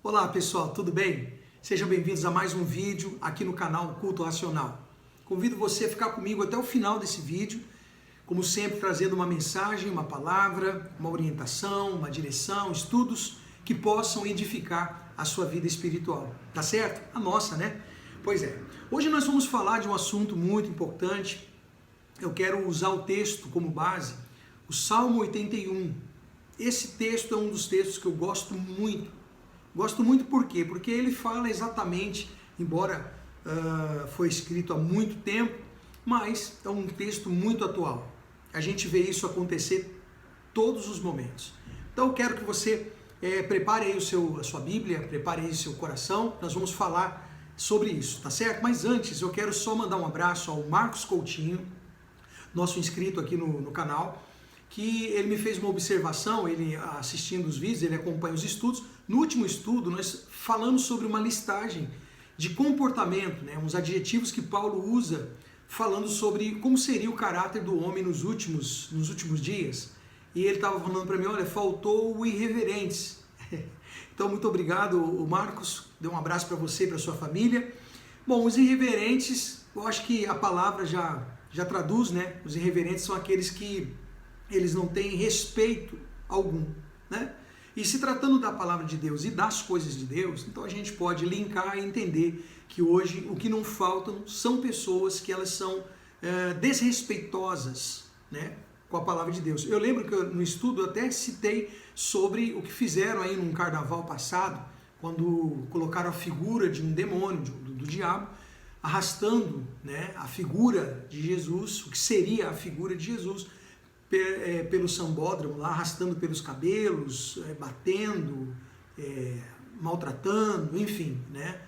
Olá pessoal, tudo bem? Sejam bem-vindos a mais um vídeo aqui no canal Culto Racional. Convido você a ficar comigo até o final desse vídeo, como sempre trazendo uma mensagem, uma palavra, uma orientação, uma direção, estudos que possam edificar a sua vida espiritual, tá certo? A nossa, né? Pois é, hoje nós vamos falar de um assunto muito importante. Eu quero usar o texto como base, o Salmo 81. Esse texto é um dos textos que eu gosto muito. Gosto muito por quê? Porque ele fala exatamente, embora foi escrito há muito tempo, mas é um texto muito atual. A gente vê isso acontecer todos os momentos. Então eu quero que você prepare aí a sua Bíblia, prepare aí o seu coração, nós vamos falar sobre isso, tá certo? Mas antes eu quero só mandar um abraço ao Marcos Coutinho, nosso inscrito aqui no canal, que ele me fez uma observação, ele assistindo os vídeos, ele acompanha os estudos. No último estudo, nós falamos sobre uma listagem de comportamento, né, uns adjetivos que Paulo usa, falando sobre como seria o caráter do homem nos últimos dias. E ele estava falando para mim, olha, faltou o irreverentes. Então, muito obrigado, Marcos, dê um abraço para você e para sua família. Bom, os irreverentes, eu acho que a palavra já traduz, né? Os irreverentes são aqueles que eles não têm respeito algum, né? E se tratando da palavra de Deus e das coisas de Deus, então a gente pode linkar e entender que hoje o que não faltam são pessoas que elas são desrespeitosas, né, com a palavra de Deus. Eu lembro que no estudo eu até citei sobre o que fizeram aí num carnaval passado, quando colocaram a figura de um demônio, do diabo, arrastando, né, a figura de Jesus, o que seria a figura de Jesus, pelo sambódromo, lá, arrastando pelos cabelos, batendo, maltratando, enfim, né,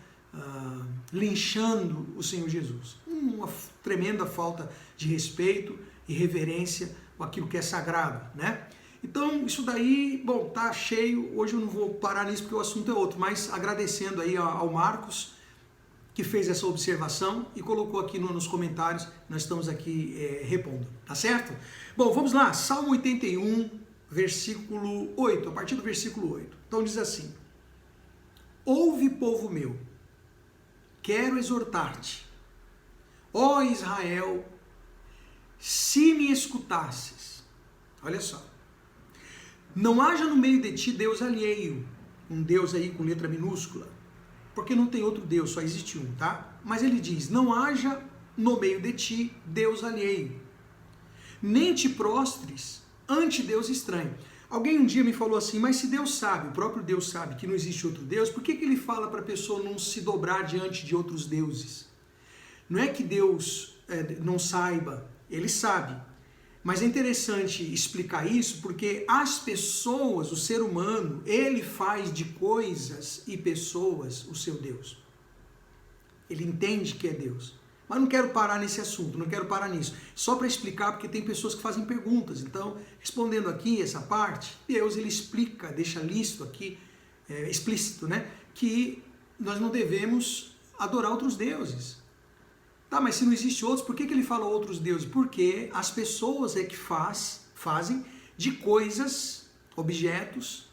linchando o Senhor Jesus. Uma tremenda falta de respeito e reverência com aquilo que é sagrado, né? Então, isso daí, bom, tá cheio. Hoje eu não vou parar nisso porque o assunto é outro, mas agradecendo aí ao Marcos, que fez essa observação e colocou aqui nos comentários, nós estamos aqui repondo, tá certo? Bom, vamos lá, Salmo 81, versículo 8, a partir do versículo 8. Então diz assim: Ouve, povo meu, quero exortar-te, ó Israel, se me escutasses. Olha só, não haja no meio de ti Deus alheio, um Deus aí com letra minúscula, porque não tem outro Deus, só existe um, tá? Mas ele diz, não haja no meio de ti Deus alheio, nem te prostres ante Deus estranho. Alguém um dia me falou assim, mas se Deus sabe, o próprio Deus sabe que não existe outro Deus, por que ele fala para a pessoa não se dobrar diante de outros deuses? Não é que Deus não saiba, ele sabe. Mas é interessante explicar isso porque as pessoas, o ser humano, ele faz de coisas e pessoas o seu Deus. Ele entende que é Deus. Mas não quero parar nesse assunto, não quero parar nisso. Só para explicar, porque tem pessoas que fazem perguntas. Então, respondendo aqui essa parte, Deus ele explica, deixa listo aqui, explícito, né? Que nós não devemos adorar outros deuses. Tá, mas se não existe outros, por que ele fala outros deuses? Porque as pessoas é que fazem de coisas, objetos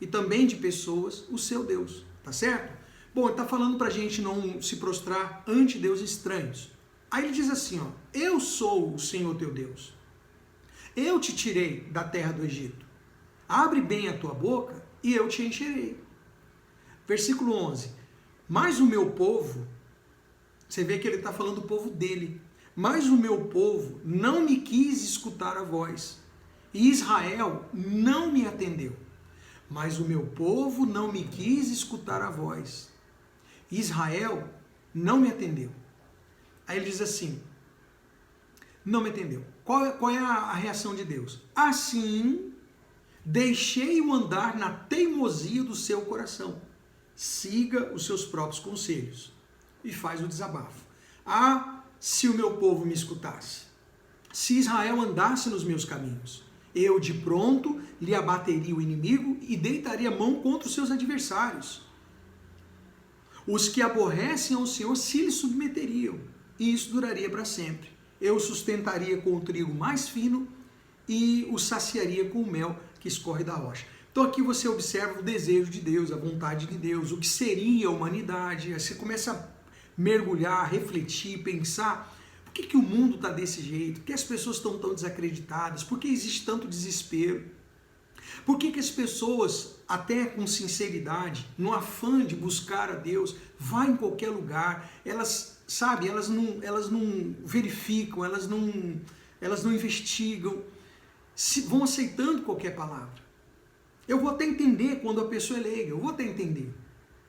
e também de pessoas o seu Deus, tá certo? Bom, ele está falando para a gente não se prostrar ante deuses estranhos. Aí ele diz assim, ó, eu sou o Senhor teu Deus, eu te tirei da terra do Egito, abre bem a tua boca e eu te encherei. Versículo 11, mas o meu povo, você vê que ele está falando do povo dele. Mas o meu povo não me quis escutar a voz. E Israel não me atendeu. Mas o meu povo não me quis escutar a voz. Israel não me atendeu. Aí ele diz assim, não me atendeu. Qual é a reação de Deus? Assim, deixei-o andar na teimosia do seu coração. Siga os seus próprios conselhos. E faz o desabafo. Ah, se o meu povo me escutasse, se Israel andasse nos meus caminhos, eu de pronto lhe abateria o inimigo e deitaria a mão contra os seus adversários. Os que aborrecem ao Senhor se lhe submeteriam, e isso duraria para sempre. Eu o sustentaria com o trigo mais fino e o saciaria com o mel que escorre da rocha. Então aqui você observa o desejo de Deus, a vontade de Deus, o que seria a humanidade. Aí você começa a mergulhar, refletir, pensar, por que o mundo está desse jeito? Por que as pessoas estão tão desacreditadas? Por que existe tanto desespero? Por que as pessoas, até com sinceridade, no afã de buscar a Deus, vai em qualquer lugar, elas, sabe, elas não verificam, elas não investigam, vão aceitando qualquer palavra. Eu vou até entender quando a pessoa é leiga, eu vou até entender.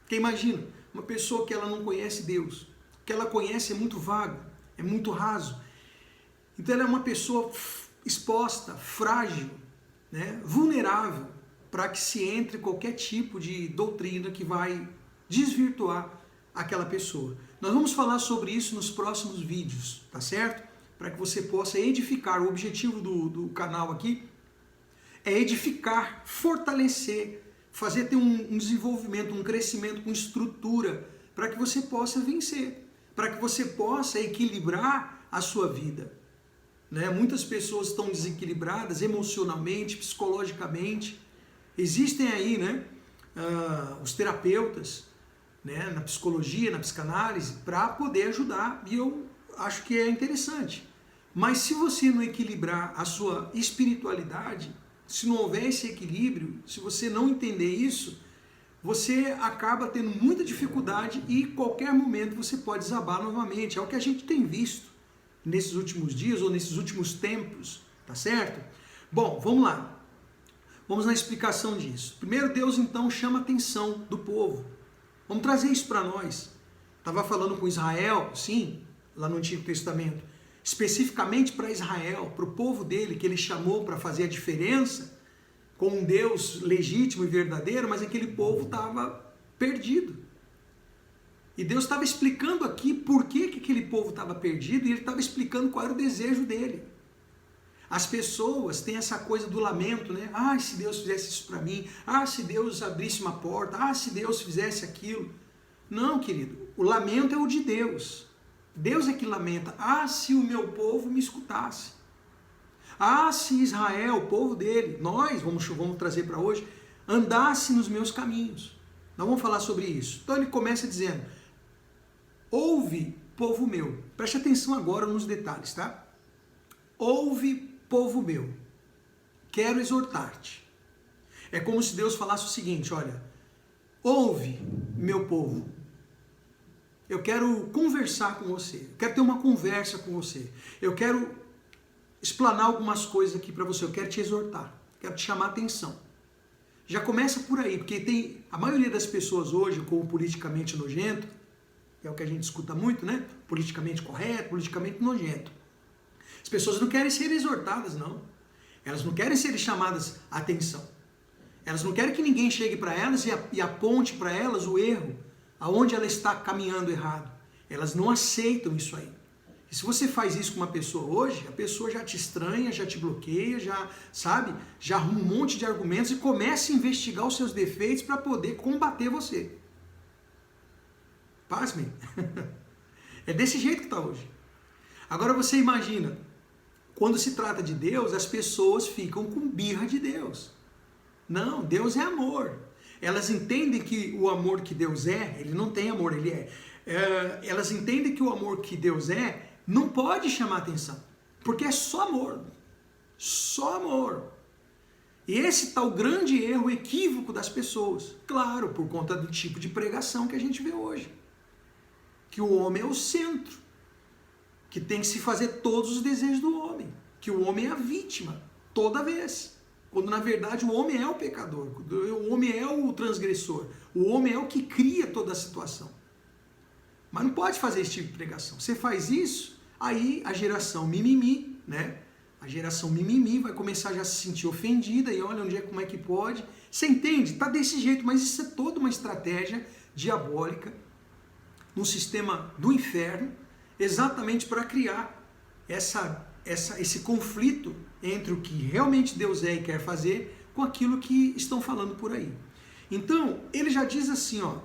Porque imagina, uma pessoa que ela não conhece Deus, o que ela conhece é muito vago, é muito raso. Então ela é uma pessoa exposta, frágil, né, vulnerável, para que se entre qualquer tipo de doutrina que vai desvirtuar aquela pessoa. Nós vamos falar sobre isso nos próximos vídeos, tá certo? Para que você possa edificar. O objetivo do canal aqui é edificar, fortalecer, fazer ter um desenvolvimento, um crescimento com estrutura, para que você possa vencer, para que você possa equilibrar a sua vida. Né? Muitas pessoas estão desequilibradas emocionalmente, psicologicamente. Existem aí, né, os terapeutas, né, na psicologia, na psicanálise, para poder ajudar, e eu acho que é interessante. Mas se você não equilibrar a sua espiritualidade, se não houver esse equilíbrio, se você não entender isso, você acaba tendo muita dificuldade e qualquer momento você pode desabar novamente. É o que a gente tem visto nesses últimos dias ou nesses últimos tempos, tá certo? Bom, vamos lá. Vamos na explicação disso. Primeiro, Deus então chama a atenção do povo. Vamos trazer isso para nós. Estava falando com Israel, sim, lá no Antigo Testamento, especificamente para Israel, para o povo dele, que ele chamou para fazer a diferença com um Deus legítimo e verdadeiro, mas aquele povo estava perdido. E Deus estava explicando aqui por que aquele povo estava perdido, e ele estava explicando qual era o desejo dele. As pessoas têm essa coisa do lamento, né? Ah, se Deus fizesse isso para mim. Ah, se Deus abrisse uma porta. Ah, se Deus fizesse aquilo. Não, querido. O lamento é o de Deus. Deus é que lamenta. Ah, se o meu povo me escutasse. Ah, se Israel, o povo dele, nós, vamos trazer para hoje, andasse nos meus caminhos. Nós vamos falar sobre isso. Então ele começa dizendo, ouve, povo meu. Preste atenção agora nos detalhes, tá? Ouve, povo meu, quero exortar-te. É como se Deus falasse o seguinte, olha, ouve, meu povo, eu quero conversar com você, eu quero ter uma conversa com você, eu quero explanar algumas coisas aqui para você, eu quero te exortar, quero te chamar a atenção. Já começa por aí, porque tem a maioria das pessoas hoje com o politicamente nojento, que é o que a gente escuta muito, né? Politicamente correto, politicamente nojento. As pessoas não querem ser exortadas, não. Elas não querem ser chamadas a atenção. Elas não querem que ninguém chegue para elas e aponte para elas o erro, aonde ela está caminhando errado. Elas não aceitam isso aí. E se você faz isso com uma pessoa hoje, a pessoa já te estranha, já te bloqueia, já, sabe, já arruma um monte de argumentos e começa a investigar os seus defeitos para poder combater você. Pasmem. É desse jeito que está hoje. Agora você imagina, quando se trata de Deus, as pessoas ficam com birra de Deus. Não, Deus é amor. Elas entendem que o amor que Deus é, ele não tem amor, ele é. Elas entendem que o amor que Deus é, não pode chamar atenção, porque é só amor. Só amor. E esse está o grande erro, o equívoco das pessoas. Claro, por conta do tipo de pregação que a gente vê hoje. Que o homem é o centro. Que tem que se fazer todos os desejos do homem, que o homem é a vítima, toda vez, quando na verdade o homem é o pecador, o homem é o transgressor, o homem é o que cria toda a situação. Mas não pode fazer esse tipo de pregação. Você faz isso, aí a geração mimimi, né? A geração mimimi vai começar já a se sentir ofendida, e olha onde é, como é que pode. Você entende? Tá desse jeito, mas isso é toda uma estratégia diabólica, no sistema do inferno, exatamente para criar esse conflito entre o que realmente Deus é e quer fazer com aquilo que estão falando por aí. Então, ele já diz assim, ó,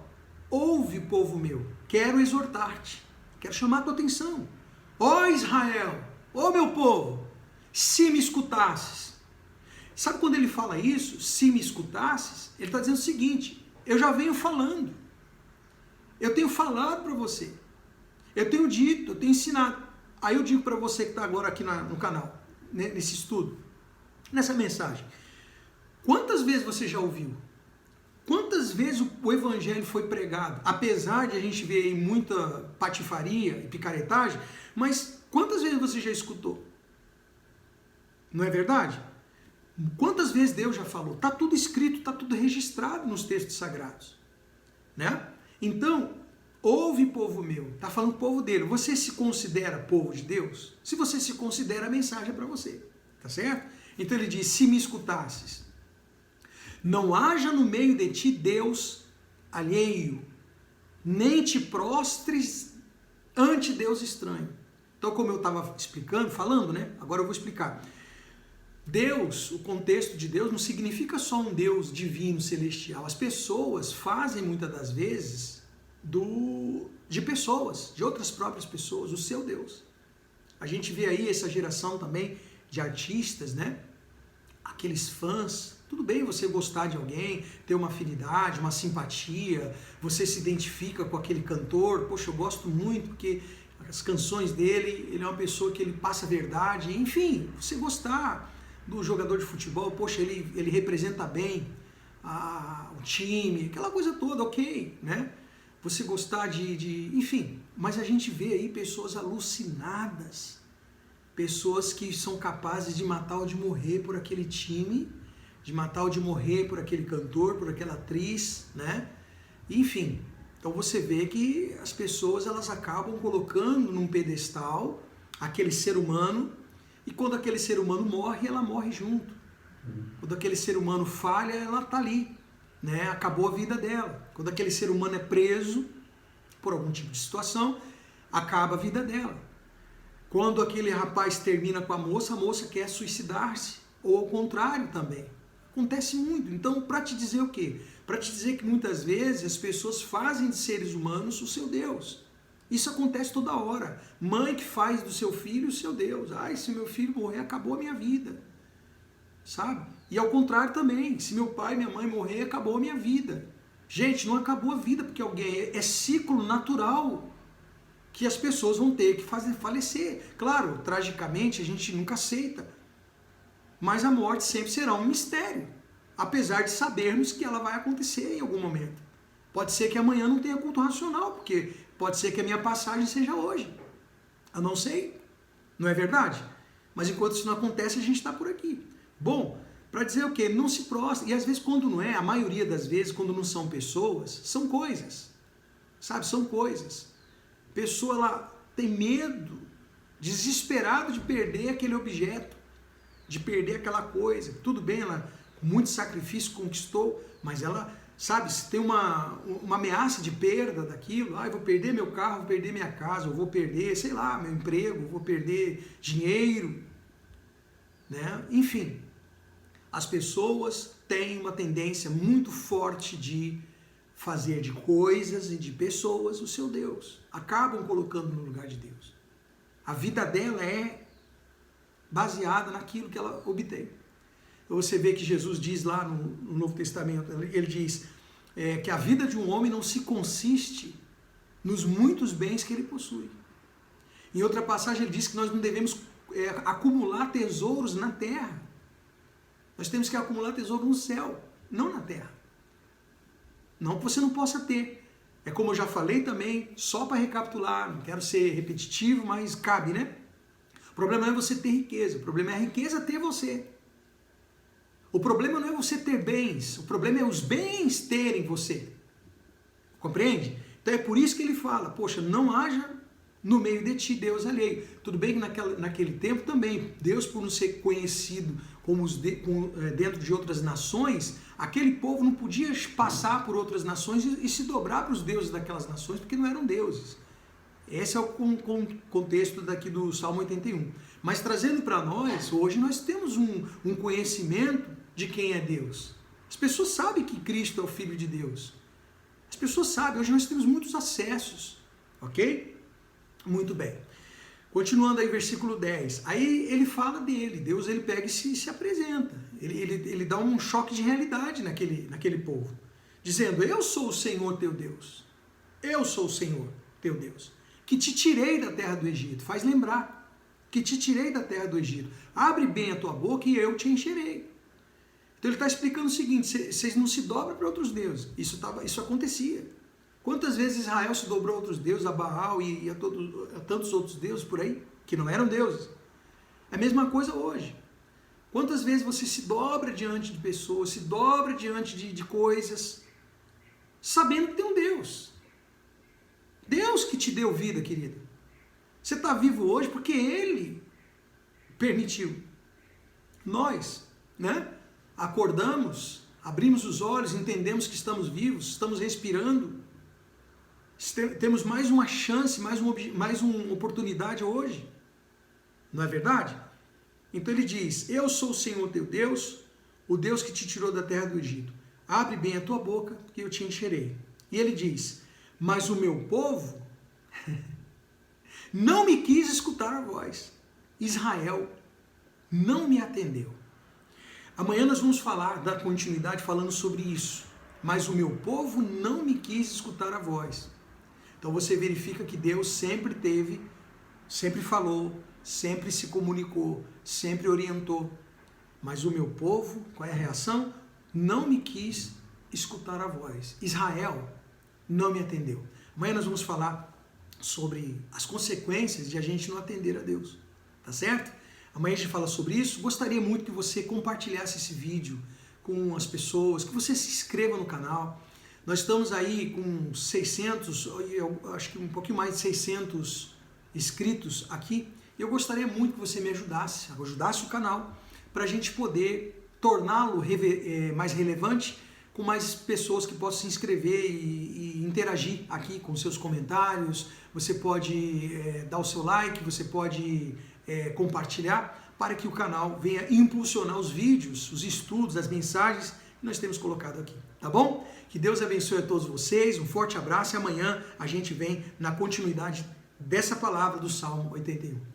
ouve, povo meu, quero exortar-te, quero chamar a tua atenção. Ó Israel, ó meu povo, se me escutasses. Sabe quando ele fala isso? Se me escutasses, ele está dizendo o seguinte: eu já venho falando. Eu tenho falado para você. Eu tenho dito, eu tenho ensinado. Aí eu digo para você que está agora aqui no canal, nesse estudo, nessa mensagem. Quantas vezes você já ouviu? Quantas vezes o evangelho foi pregado? Apesar de a gente ver aí muita patifaria e picaretagem, mas quantas vezes você já escutou? Não é verdade? Quantas vezes Deus já falou? Está tudo escrito, está tudo registrado nos textos sagrados. Né? Então, ouve, povo meu. Está falando povo dele. Você se considera povo de Deus? Se você se considera, a mensagem é para você. Tá certo? Então ele diz, se me escutasses, não haja no meio de ti Deus alheio, nem te prostres ante Deus estranho. Então, como eu estava explicando, falando, né? Agora eu vou explicar. Deus, o contexto de Deus não significa só um Deus divino, celestial. As pessoas fazem muitas das vezes de pessoas, de outras próprias pessoas, o seu Deus. A gente vê aí essa geração também de artistas, né? Aqueles fãs. Tudo bem você gostar de alguém, ter uma afinidade, uma simpatia, você se identifica com aquele cantor. Poxa, eu gosto muito porque as canções dele, ele é uma pessoa que ele passa a verdade. Enfim, você gostar do jogador de futebol, poxa, ele representa bem o time, aquela coisa toda, ok, né? Você gostar enfim, mas a gente vê aí pessoas alucinadas, pessoas que são capazes de matar ou de morrer por aquele time, de matar ou de morrer por aquele cantor, por aquela atriz, né? Enfim, então você vê que as pessoas elas acabam colocando num pedestal aquele ser humano. E quando aquele ser humano morre, ela morre junto. Quando aquele ser humano falha, ela está ali, né? Acabou a vida dela. Quando aquele ser humano é preso por algum tipo de situação, acaba a vida dela. Quando aquele rapaz termina com a moça quer suicidar-se. Ou ao contrário também. Acontece muito. Então, para te dizer o quê? Para te dizer que muitas vezes as pessoas fazem de seres humanos o seu Deus. Isso acontece toda hora. Mãe que faz do seu filho o seu Deus. Ai, se meu filho morrer, acabou a minha vida. Sabe? E ao contrário também. Se meu pai e minha mãe morrer, acabou a minha vida. Gente, não acabou a vida porque alguém... É ciclo natural que as pessoas vão ter que falecer. Claro, tragicamente, a gente nunca aceita. Mas a morte sempre será um mistério. Apesar de sabermos que ela vai acontecer em algum momento. Pode ser que amanhã não tenha culto racional, porque... Pode ser que a minha passagem seja hoje. Eu não sei. Não é verdade? Mas enquanto isso não acontece, a gente está por aqui. Bom, para dizer o quê? Não se prostra. E às vezes quando não é, a maioria das vezes, quando não são pessoas, são coisas. Sabe? São coisas. A pessoa ela tem medo, desesperado de perder aquele objeto, de perder aquela coisa. Tudo bem, ela com muito sacrifício conquistou, mas ela... Sabe, se tem uma ameaça de perda daquilo, eu vou perder meu carro, vou perder minha casa, eu vou perder, sei lá, meu emprego, vou perder dinheiro, né? Enfim, as pessoas têm uma tendência muito forte de fazer de coisas e de pessoas o seu Deus. Acabam colocando no lugar de Deus. A vida dela é baseada naquilo que ela obtém. Você vê que Jesus diz lá no Novo Testamento, ele diz que a vida de um homem não se consiste nos muitos bens que ele possui. Em outra passagem ele diz que nós não devemos acumular tesouros na terra. Nós temos que acumular tesouro no céu, não na terra. Não que você não possa ter. É como eu já falei também, só para recapitular, não quero ser repetitivo, mas cabe, né? O problema não é você ter riqueza, o problema é a riqueza ter você. O problema não é você ter bens, o problema é os bens terem você. Compreende? Então é por isso que ele fala, poxa, não haja no meio de ti Deus alheio. Tudo bem que naquele tempo também, Deus por não ser conhecido dentro de outras nações, aquele povo não podia passar por outras nações e se dobrar para os deuses daquelas nações, porque não eram deuses. Esse é o contexto daqui do Salmo 81. Mas trazendo para nós, hoje nós temos um conhecimento de quem é Deus. As pessoas sabem que Cristo é o Filho de Deus. As pessoas sabem, hoje nós temos muitos acessos. Ok? Muito bem. Continuando aí, versículo 10. Aí ele fala dele, Deus ele pega e se apresenta. Ele dá um choque de realidade naquele povo, dizendo: eu sou o Senhor teu Deus, eu sou o Senhor teu Deus, que te tirei da terra do Egito. Faz lembrar, que te tirei da terra do Egito. Abre bem a tua boca e eu te encherei. Então ele está explicando o seguinte: vocês não se dobram para outros deuses. Isso acontecia. Quantas vezes Israel se dobrou a outros deuses, a Baal e a tantos outros deuses por aí, que não eram deuses? É a mesma coisa hoje. Quantas vezes você se dobra diante de pessoas, se dobra diante de coisas, sabendo que tem um Deus. Deus que te deu vida, querida. Você está vivo hoje porque Ele permitiu. Nós, né? Acordamos, abrimos os olhos, entendemos que estamos vivos, estamos respirando. Temos mais uma chance, mais uma oportunidade hoje. Não é verdade? Então ele diz: eu sou o Senhor teu Deus, o Deus que te tirou da terra do Egito. Abre bem a tua boca, que eu te encherei. E ele diz: mas o meu povo não me quis escutar a voz. Israel não me atendeu. Amanhã nós vamos dar continuidade falando sobre isso. Mas o meu povo não me quis escutar a voz. Então você verifica que Deus sempre falou, sempre se comunicou, sempre orientou. Mas o meu povo, qual é a reação? Não me quis escutar a voz. Israel não me atendeu. Amanhã nós vamos falar sobre as consequências de a gente não atender a Deus. Tá certo? Amanhã a gente fala sobre isso. Gostaria muito que você compartilhasse esse vídeo com as pessoas, que você se inscreva no canal. Nós estamos aí com 600, eu acho que um pouquinho mais de 600 inscritos aqui. Eu gostaria muito que você me ajudasse o canal, para a gente poder torná-lo mais relevante, com mais pessoas que possam se inscrever e interagir aqui com seus comentários. Você pode dar o seu like, você pode compartilhar, para que o canal venha impulsionar os vídeos, os estudos, as mensagens que nós temos colocado aqui, tá bom? Que Deus abençoe a todos vocês, um forte abraço e amanhã a gente vem na continuidade dessa palavra do Salmo 81.